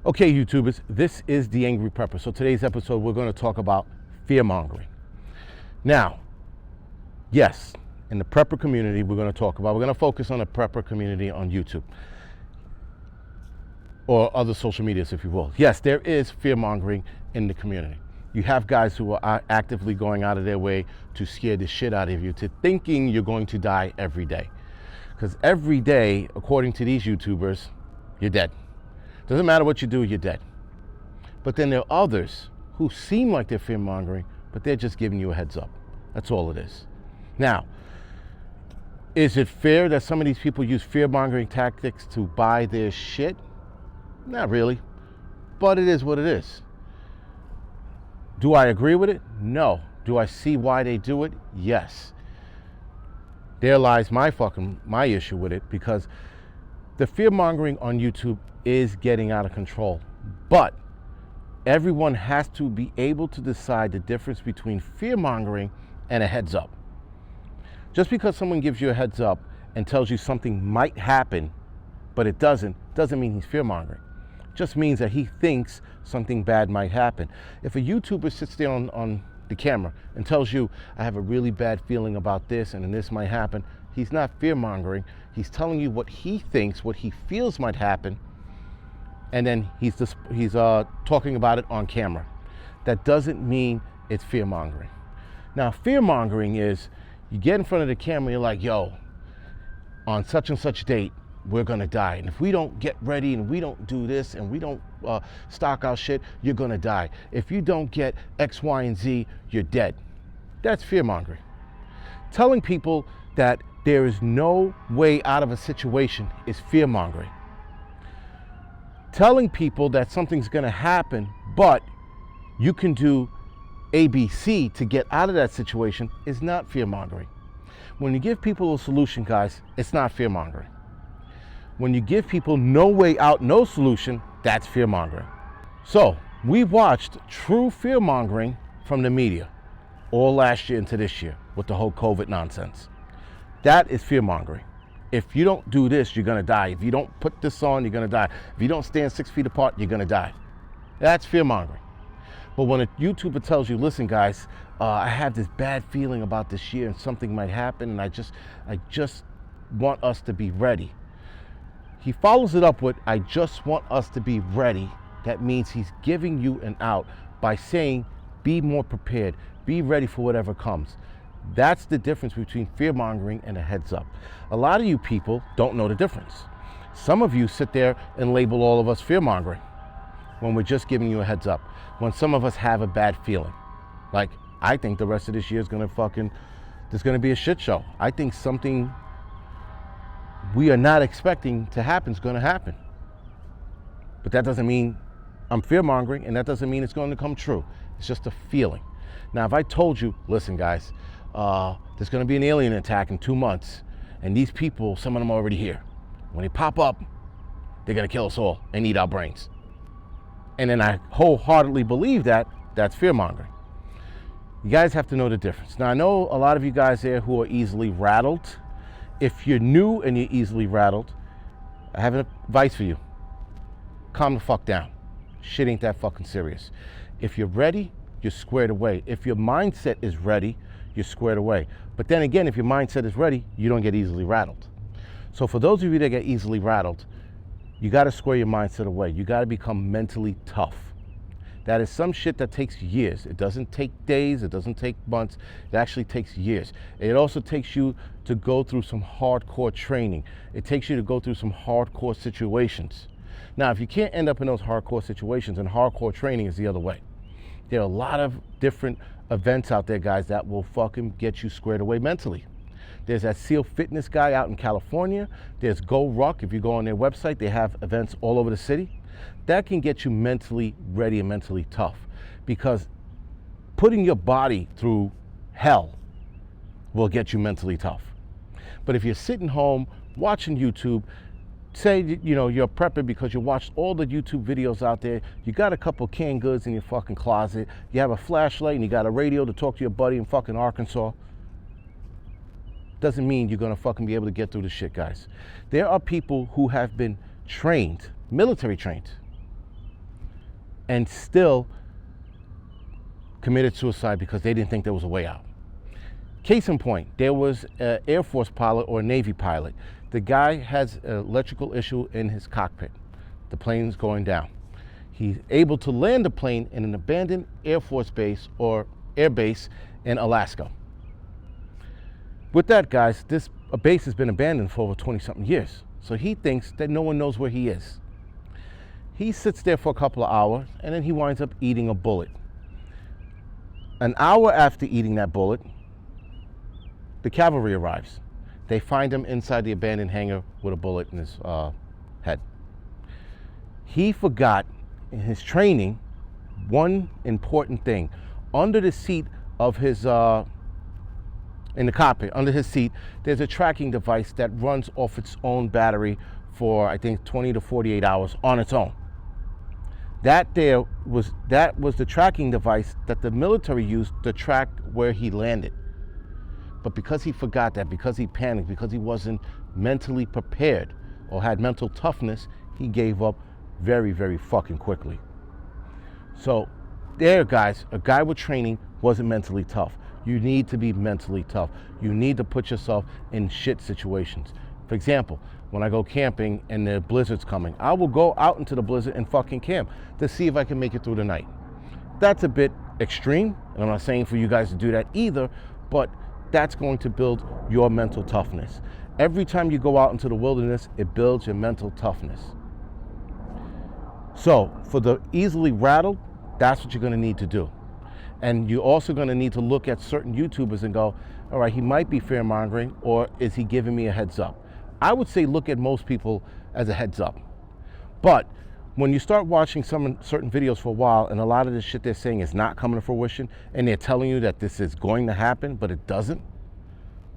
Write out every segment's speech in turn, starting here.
Okay, YouTubers, this is the Angryprepper. So today's episode, we're going to talk about fear mongering. Now, yes, in the prepper community, we're going to focus on the prepper community on YouTube or other social medias, if you will. Yes, there is fear mongering in the community. You have guys who are actively going out of their way to scare the shit out of you, to thinking you're going to die every day. Because every day, according to these YouTubers, you're dead. Doesn't matter what you do, you're dead. But then there are others who seem like they're fear mongering, but they're just giving you a heads up. That's all it is. Now, is it fair that some of these people use fear mongering tactics to buy their shit? Not really, but it is what it is. Do I agree with it? No. Do I see why they do it? Yes. There lies my issue with it, because the fear mongering on YouTube is getting out of control. But everyone has to be able to decide the difference between fear mongering and a heads up. Just because someone gives you a heads up and tells you something might happen, but it doesn't mean he's fear mongering. It just means that he thinks something bad might happen. If a YouTuber sits there on the camera and tells you, I have a really bad feeling about this and this might happen, he's not fear mongering. He's telling you what he thinks, what he feels might happen, and then he's talking about it on camera. That doesn't mean it's fear mongering. Now, fear mongering is you get in front of the camera, you're like, yo, on such and such date, we're gonna die. And if we don't get ready and we don't do this and we don't stock our shit, you're gonna die. If you don't get X, Y, and Z, you're dead. That's fear mongering. Telling people that there is no way out of a situation is fear mongering. Telling people that something's gonna happen, but you can do ABC to get out of that situation is not fear mongering. When you give people a solution, guys, it's not fear mongering. When you give people no way out, no solution, that's fear mongering. So we watched true fear mongering from the media all last year into this year with the whole COVID nonsense. That is fear mongering. If you don't do this, you're gonna die. If you don't put this on, you're gonna die. If you don't stand 6 feet apart, you're gonna die. That's fear mongering. But when a YouTuber tells you, listen guys, I have this bad feeling about this year and something might happen and I just want us to be ready. He follows it up with, I just want us to be ready. That means he's giving you an out by saying, be more prepared, be ready for whatever comes. That's the difference between fear mongering and a heads up. A lot of you people don't know the difference. Some of you sit there and label all of us fear mongering when we're just giving you a heads up. When some of us have a bad feeling. Like, I think the rest of this year is there's gonna be a shit show. I think something we are not expecting to happen is gonna happen. But that doesn't mean I'm fear mongering, and that doesn't mean it's going to come true. It's just a feeling. Now, if I told you, listen guys, there's gonna be an alien attack in 2 months, and these people, some of them are already here. When they pop up, they're gonna kill us all and eat our brains. And then I wholeheartedly believe that, that's fear mongering. You guys have to know the difference. Now, I know a lot of you guys there who are easily rattled. If you're new and you're easily rattled, I have advice for you. Calm the fuck down. Shit ain't that fucking serious. If you're ready, you're squared away. If your mindset is ready, you're squared away. But then again, if your mindset is ready, you don't get easily rattled. So for those of you that get easily rattled, you gotta square your mindset away. You gotta become mentally tough. That is some shit that takes years. It doesn't take days, it doesn't take months, it actually takes years. It also takes you to go through some hardcore training. It takes you to go through some hardcore situations. Now, if you can't end up in those hardcore situations, and hardcore training is the other way. There are a lot of different events out there, guys, that will fucking get you squared away mentally. There's that SEAL Fitness guy out in California. There's Go Ruck. If you go on their website, they have events all over the city. That can get you mentally ready and mentally tough, because putting your body through hell will get you mentally tough. But if you're sitting home watching YouTube, say you're a prepper because you watched all the YouTube videos out there, you got a couple canned goods in your fucking closet, you have a flashlight and you got a radio to talk to your buddy in fucking Arkansas, doesn't mean you're gonna fucking be able to get through the shit, guys. There are people who have been trained, military trained, and still committed suicide because they didn't think there was a way out. Case in point, there was an Air Force pilot or a Navy pilot. The guy has an electrical issue in his cockpit. The plane's going down. He's able to land the plane in an abandoned Air Force base or air base in Alaska. With that, guys, this base has been abandoned for over 20-something years. So he thinks that no one knows where he is. He sits there for a couple of hours, and then he winds up eating a bullet. An hour after eating that bullet, the cavalry arrives. They find him inside the abandoned hangar with a bullet in his head. He forgot in his training one important thing. Under the seat of his, in the cockpit, under his seat, there's a tracking device that runs off its own battery for, I think, 20 to 48 hours on its own. That was the tracking device that the military used to track where he landed. But because he forgot that, because he panicked, because he wasn't mentally prepared or had mental toughness, he gave up very, very fucking quickly. So there, guys, a guy with training wasn't mentally tough. You need to be mentally tough. You need to put yourself in shit situations. For example, when I go camping and the blizzard's coming, I will go out into the blizzard and fucking camp to see if I can make it through the night. That's a bit extreme, and I'm not saying for you guys to do that either, but that's going to build your mental toughness. Every time you go out into the wilderness, it builds your mental toughness. So for the easily rattled, that's what you're going to need to do. And you're also going to need to look at certain YouTubers and go, all right, he might be fear-mongering, or is he giving me a heads up? I would say look at most people as a heads up. But when you start watching some certain videos for a while and a lot of the shit they're saying is not coming to fruition and they're telling you that this is going to happen, but it doesn't,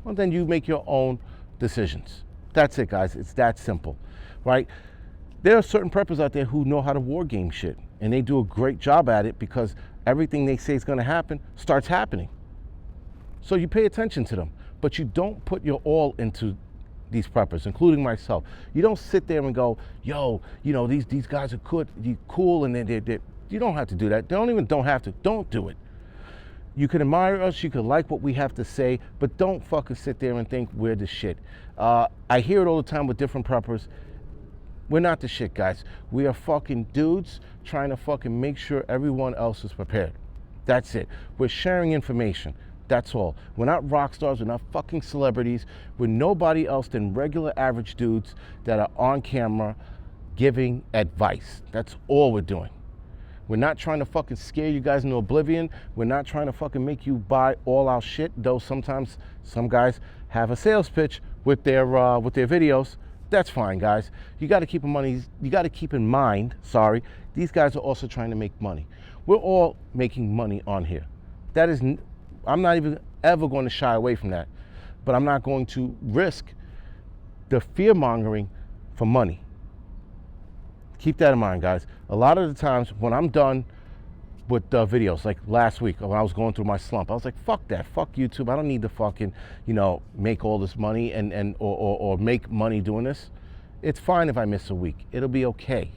well, then you make your own decisions. That's it, guys. It's that simple, right? There are certain preppers out there who know how to war game shit, and they do a great job at it because everything they say is going to happen starts happening. So you pay attention to them, but you don't put your all into these preppers, including myself. You don't sit there and go, yo, you know, these guys are cool, and they're you don't have to do that. Don't have to. Don't do it. You can admire us, you can like what we have to say, but don't fucking sit there and think we're the shit. I hear it all the time with different preppers. We're not the shit, guys. We are fucking dudes trying to fucking make sure everyone else is prepared. That's it. We're sharing information. That's all. We're not rock stars. We're not fucking celebrities. We're nobody else than regular average dudes that are on camera giving advice. That's all we're doing. We're not trying to fucking scare you guys into oblivion. We're not trying to fucking make you buy all our shit, though sometimes some guys have a sales pitch with their videos. That's fine, guys. You got to keep in mind, these guys are also trying to make money. We're all making money on here. That is, I'm not even ever going to shy away from that, but I'm not going to risk the fear-mongering for money. Keep that in mind, guys. A lot of the times when I'm done with videos, like last week when I was going through my slump, I was like, fuck that, fuck YouTube. I don't need to fucking, make all this money or make money doing this. It's fine if I miss a week. It'll be okay.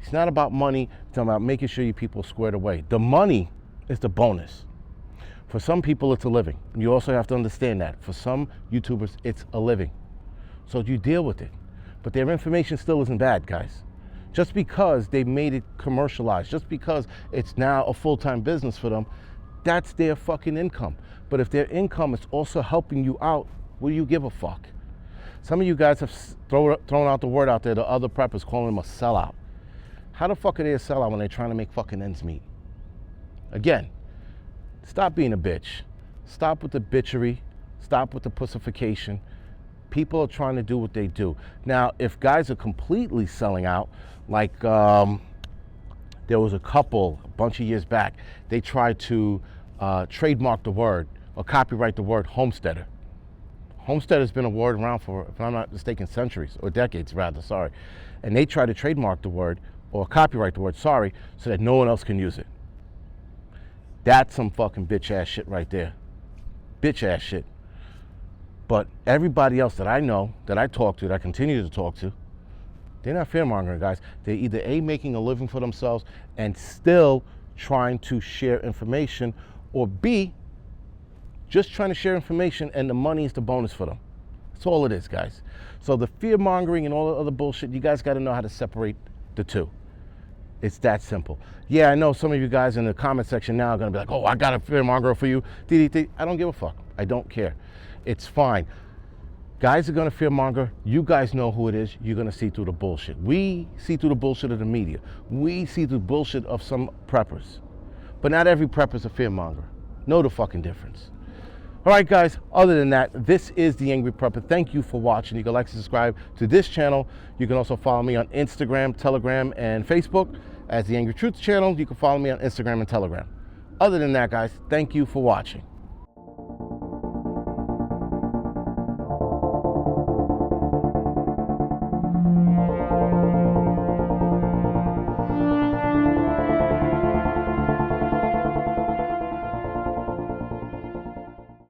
It's not about money. It's about making sure you people squared away. The money is the bonus. For some people, it's a living. You also have to understand that. For some YouTubers, it's a living. So you deal with it. But their information still isn't bad, guys. Just because they made it commercialized, just because it's now a full-time business for them, that's their fucking income. But if their income is also helping you out, what do you give a fuck? Some of you guys have thrown out the word out there to other preppers, calling them a sellout. How the fuck are they a sellout when they're trying to make fucking ends meet? Again, stop being a bitch. Stop with the bitchery. Stop with the pussification. People are trying to do what they do. Now, if guys are completely selling out, like there was a couple a bunch of years back, they tried to trademark the word or copyright the word homesteader. Homesteader's been a word around for, if I'm not mistaken, centuries or decades rather, sorry. And they tried to trademark the word or copyright the word, so that no one else can use it. That's some fucking bitch ass shit right there. Bitch ass shit. But everybody else that I know, that I talk to, that I continue to talk to, They're not fear-mongering, guys. They're either A, making a living for themselves and still trying to share information, or B, just trying to share information and the money is the bonus for them. That's all it is, guys. So the fear-mongering and all the other bullshit, you guys got to know how to separate the two. It's that simple. Yeah, I know some of you guys in the comment section now are going to be like, oh, I got a fear-monger for you. I don't give a fuck. I don't care. It's fine. Guys are going to fear-monger. You guys know who it is. You're going to see through the bullshit. We see through the bullshit of the media. We see through the bullshit of some preppers. But not every prepper's a fear-monger. Know the fucking difference. All right, guys, other than that, this is the Angry Prepper. Thank you for watching. You can like and subscribe to this channel. You can also follow me on Instagram, Telegram, and Facebook as the Angry Truth channel. You can follow me on Instagram and Telegram. Other than that, guys, thank you for watching.